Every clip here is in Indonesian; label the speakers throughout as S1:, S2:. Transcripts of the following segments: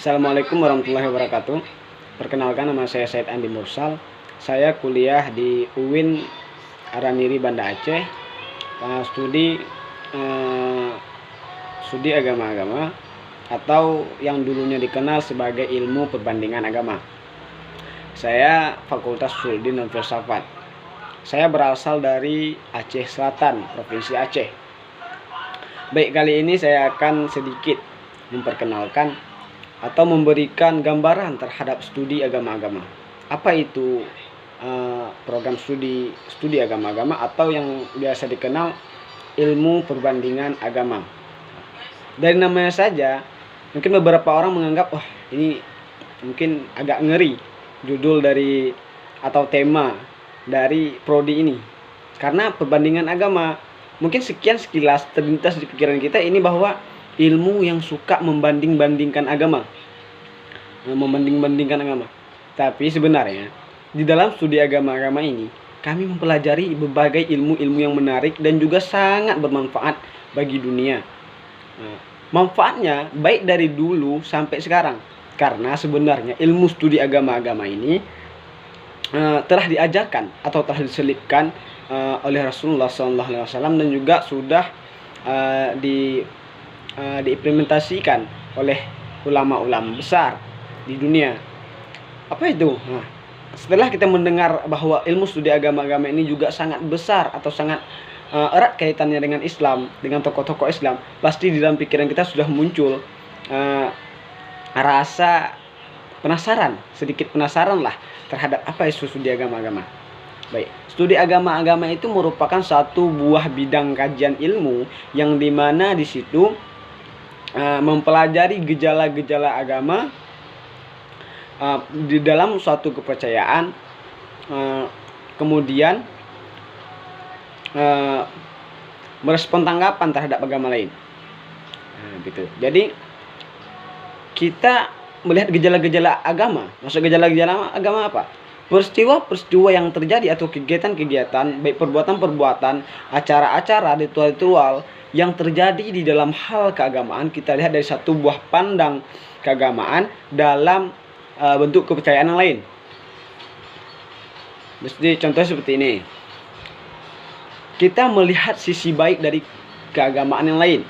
S1: Assalamualaikum warahmatullahi wabarakatuh. Perkenalkan, nama saya Said Andi Mursal. Saya kuliah di UIN Araniri Banda Aceh. Studi agama-agama atau yang dulunya dikenal sebagai ilmu perbandingan agama. Saya Fakultas Usuluddin dan Filsafat. Saya berasal dari Aceh Selatan, Provinsi Aceh. Baik, kali ini saya akan sedikit memperkenalkan atau memberikan gambaran terhadap studi agama-agama. Apa itu program studi agama-agama atau yang biasa dikenal ilmu perbandingan agama. Dari namanya saja, mungkin beberapa orang menganggap, wah, ini mungkin agak ngeri judul dari atau tema dari prodi ini. Karena perbandingan agama, mungkin sekilas terlintas di pikiran kita ini bahwa ilmu yang suka membanding-bandingkan agama. Tapi sebenarnya di dalam studi agama-agama ini kami mempelajari berbagai ilmu-ilmu yang menarik dan juga sangat bermanfaat bagi dunia. Manfaatnya baik dari dulu sampai sekarang. Karena sebenarnya ilmu studi agama-agama ini telah diajarkan atau telah diselipkan oleh Rasulullah SAW dan juga sudah diimplementasikan oleh ulama-ulama besar di dunia. Apa itu? Setelah kita mendengar bahwa ilmu studi agama-agama ini juga sangat besar atau sangat erat kaitannya dengan Islam, dengan tokoh-tokoh Islam, pasti di dalam pikiran kita sudah muncul rasa penasaran, sedikit penasaran lah terhadap apa itu studi agama-agama. Baik, studi agama-agama itu merupakan satu buah bidang kajian ilmu yang dimana di situ mempelajari gejala-gejala agama di dalam suatu kepercayaan, kemudian merespon tanggapan terhadap agama lain. Gitu. Jadi kita melihat gejala-gejala agama. Maksud gejala-gejala agama apa? Peristiwa-peristiwa yang terjadi atau kegiatan-kegiatan, baik perbuatan-perbuatan, acara-acara, ritual-ritual yang terjadi di dalam hal keagamaan, kita lihat dari satu buah pandang keagamaan dalam bentuk kepercayaan yang lain. Mesti contohnya seperti ini. Kita melihat sisi baik dari keagamaan yang lain.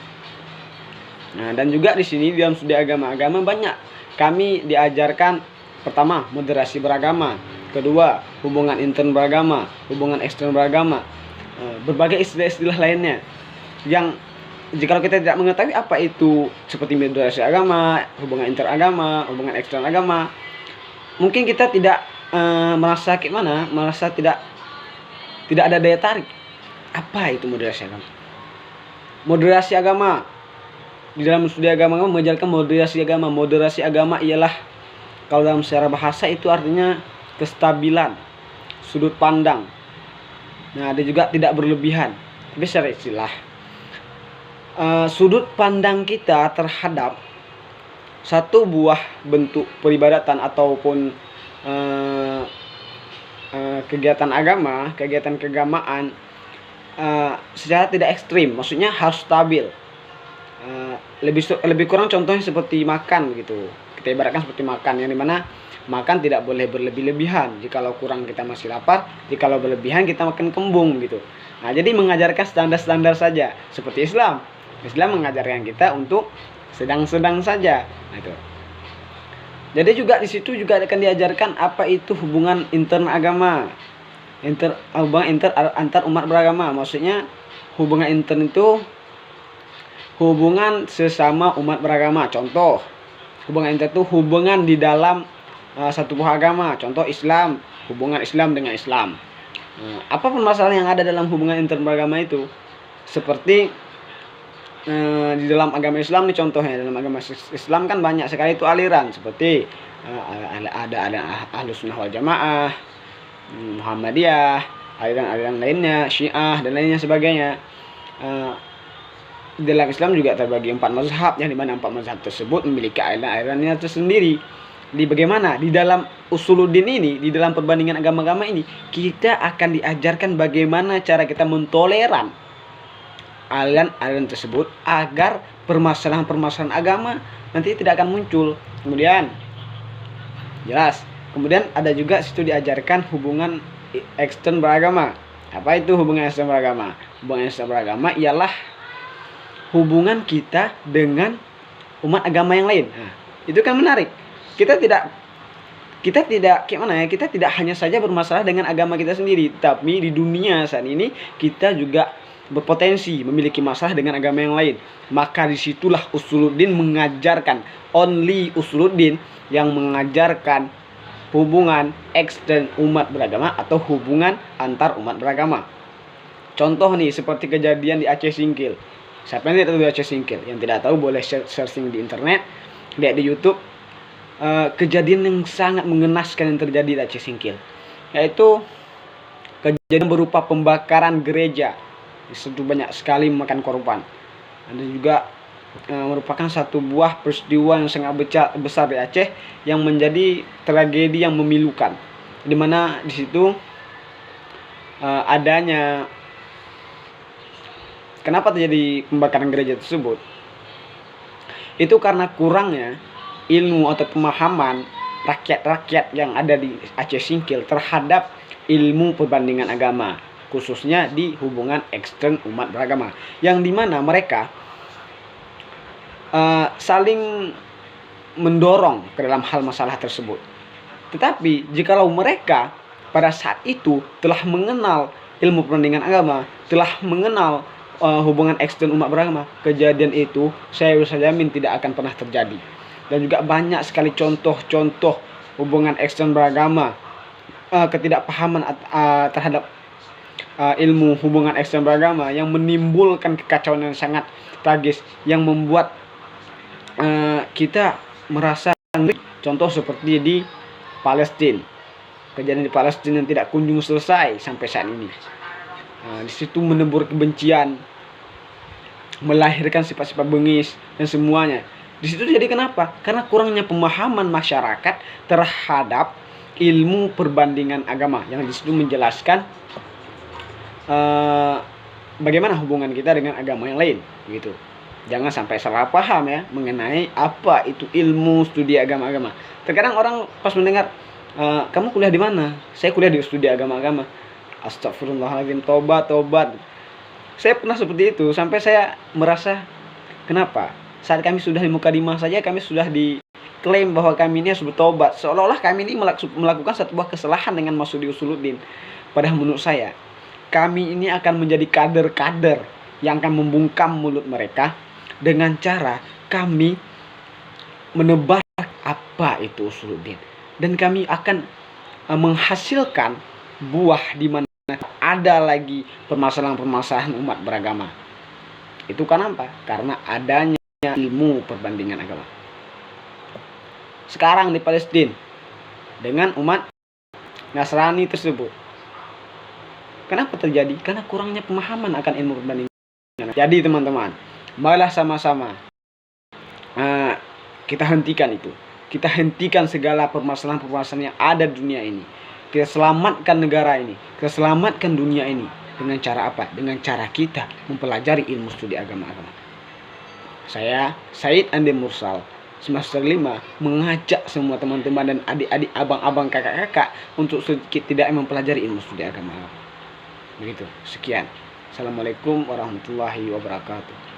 S1: Dan juga di sini dalam studi agama-agama banyak kami diajarkan, pertama, moderasi beragama, kedua, hubungan intern beragama, hubungan ekstern beragama, berbagai istilah-istilah lainnya yang jika kita tidak mengetahui apa itu, seperti moderasi agama, hubungan interagama, hubungan ekstern agama, mungkin kita tidak merasa tidak ada daya tarik. Apa itu moderasi agama? Moderasi agama, di dalam studi agama mengajarkan moderasi agama. Moderasi agama ialah, kalau dalam secara bahasa itu artinya kestabilan sudut pandang. Ada juga tidak berlebihan. Tapi secara istilah, sudut pandang kita terhadap satu buah bentuk peribadatan ataupun kegiatan agama, kegiatan keagamaan secara tidak ekstrim, maksudnya harus stabil. Lebih kurang contohnya seperti makan gitu. Kita ibaratkan seperti makan, yang dimana makan tidak boleh berlebih-lebihan. Jikalau kurang kita masih lapar, jikalau berlebihan kita makan kembung gitu. Jadi mengajarkan standar-standar saja. Seperti Islam mengajarkan kita untuk sedang-sedang saja. Itu. Jadi juga di situ juga akan diajarkan apa itu hubungan intern agama, hubungan inter antar umat beragama. Maksudnya hubungan intern itu hubungan sesama umat beragama. Contoh, hubungan intern itu hubungan di dalam satu buah agama. Contoh Islam, hubungan Islam dengan Islam. Apa permasalahan yang ada dalam hubungan intern beragama itu? Seperti di dalam agama Islam nih contohnya, dalam agama Islam kan banyak sekali itu aliran, seperti ada Ahlus Sunnah wal Jamaah, Muhammadiyah, aliran-aliran lainnya, Syiah dan lainnya sebagainya. Dalam Islam juga terbagi 4 mazhab, yang dimana 4 mazhab tersebut memiliki aliran-alirannya tersendiri. Bagaimana di dalam Usuluddin ini, di dalam perbandingan agama-agama ini, kita akan diajarkan bagaimana cara kita mentoleran aliran-aliran tersebut agar permasalahan-permasalahan agama nanti tidak akan muncul. Kemudian jelas. Kemudian ada juga situ diajarkan hubungan ekstern beragama. Apa itu hubungan ekstern beragama? Hubungan ekstern beragama ialah hubungan kita dengan umat agama yang lain. Nah, itu kan menarik. Kita tidak gimana ya? Kita tidak hanya saja bermasalah dengan agama kita sendiri, tapi di dunia saat ini kita juga berpotensi memiliki masalah dengan agama yang lain. Maka disitulah Usuluddin mengajarkan, only Usuluddin yang mengajarkan hubungan ekstern umat beragama atau hubungan antar umat beragama. Contoh nih seperti kejadian di Aceh Singkil. Siapa yang tidak tahu di Aceh Singkil? Yang tidak tahu boleh searching di internet, lihat di YouTube. Kejadian yang sangat mengenaskan yang terjadi di Aceh Singkil, yaitu kejadian berupa pembakaran gereja. Itu banyak sekali memakan korban. Ada juga merupakan satu buah peristiwa yang sangat besar di Aceh yang menjadi tragedi yang memilukan, di mana di situ adanya kenapa terjadi pembakaran gereja tersebut itu karena kurangnya ilmu atau pemahaman rakyat-rakyat yang ada di Aceh Singkil terhadap ilmu perbandingan agama, khususnya di hubungan ekstern umat beragama, yang dimana mereka saling mendorong ke dalam hal masalah tersebut. Tetapi jikalau mereka pada saat itu telah mengenal ilmu perbandingan agama, telah mengenal hubungan ekstern umat beragama, kejadian itu saya bisa jamin tidak akan pernah terjadi. Dan juga banyak sekali contoh-contoh hubungan ekstern beragama, ketidakpahaman terhadap ilmu hubungan ekstern beragama yang menimbulkan kekacauan yang sangat tragis, yang membuat kita merasa, contoh seperti di Palestina, kejadian di Palestina yang tidak kunjung selesai sampai saat ini. Di situ menebur kebencian, melahirkan sifat-sifat bengis dan semuanya. Di situ jadi kenapa? Karena kurangnya pemahaman masyarakat terhadap ilmu perbandingan agama yang di situ menjelaskan bagaimana hubungan kita dengan agama yang lain, gitu. Jangan sampai salah paham ya mengenai apa itu ilmu studi agama-agama. Terkadang orang pas mendengar, kamu kuliah di mana? Saya kuliah di studi agama-agama. Astagfirullahaladzim, tobat. Saya pernah seperti itu, sampai saya merasa, kenapa? Saat kami sudah di mukadimah saja, kami sudah diklaim bahwa kami ini harus bertobat. Seolah-olah kami ini melakukan satu buah kesalahan dengan masuk di Usuluddin. Padahal menurut saya, kami ini akan menjadi kader-kader yang akan membungkam mulut mereka dengan cara kami menebar apa itu Usuluddin, dan kami akan menghasilkan buah di mana ada lagi permasalahan-permasalahan umat beragama. Itu karena apa? Karena adanya ilmu perbandingan agama. Sekarang di Palestina dengan umat Nasrani tersebut, kenapa terjadi? Karena kurangnya pemahaman akan ilmu perbandingan. Jadi teman-teman, marilah sama-sama kita hentikan itu. Kita hentikan segala permasalahan-permasalahan yang ada di dunia ini. Kita selamatkan negara ini. Kita selamatkan dunia ini. Dengan cara apa? Dengan cara kita mempelajari ilmu studi agama-agama. Saya, Said Andi Mursal, semester 5, mengajak semua teman-teman dan adik-adik, abang-abang, kakak-kakak untuk sedikit tidak mempelajari ilmu studi agama-agama. Begitu. Sekian. Assalamualaikum warahmatullahi wabarakatuh.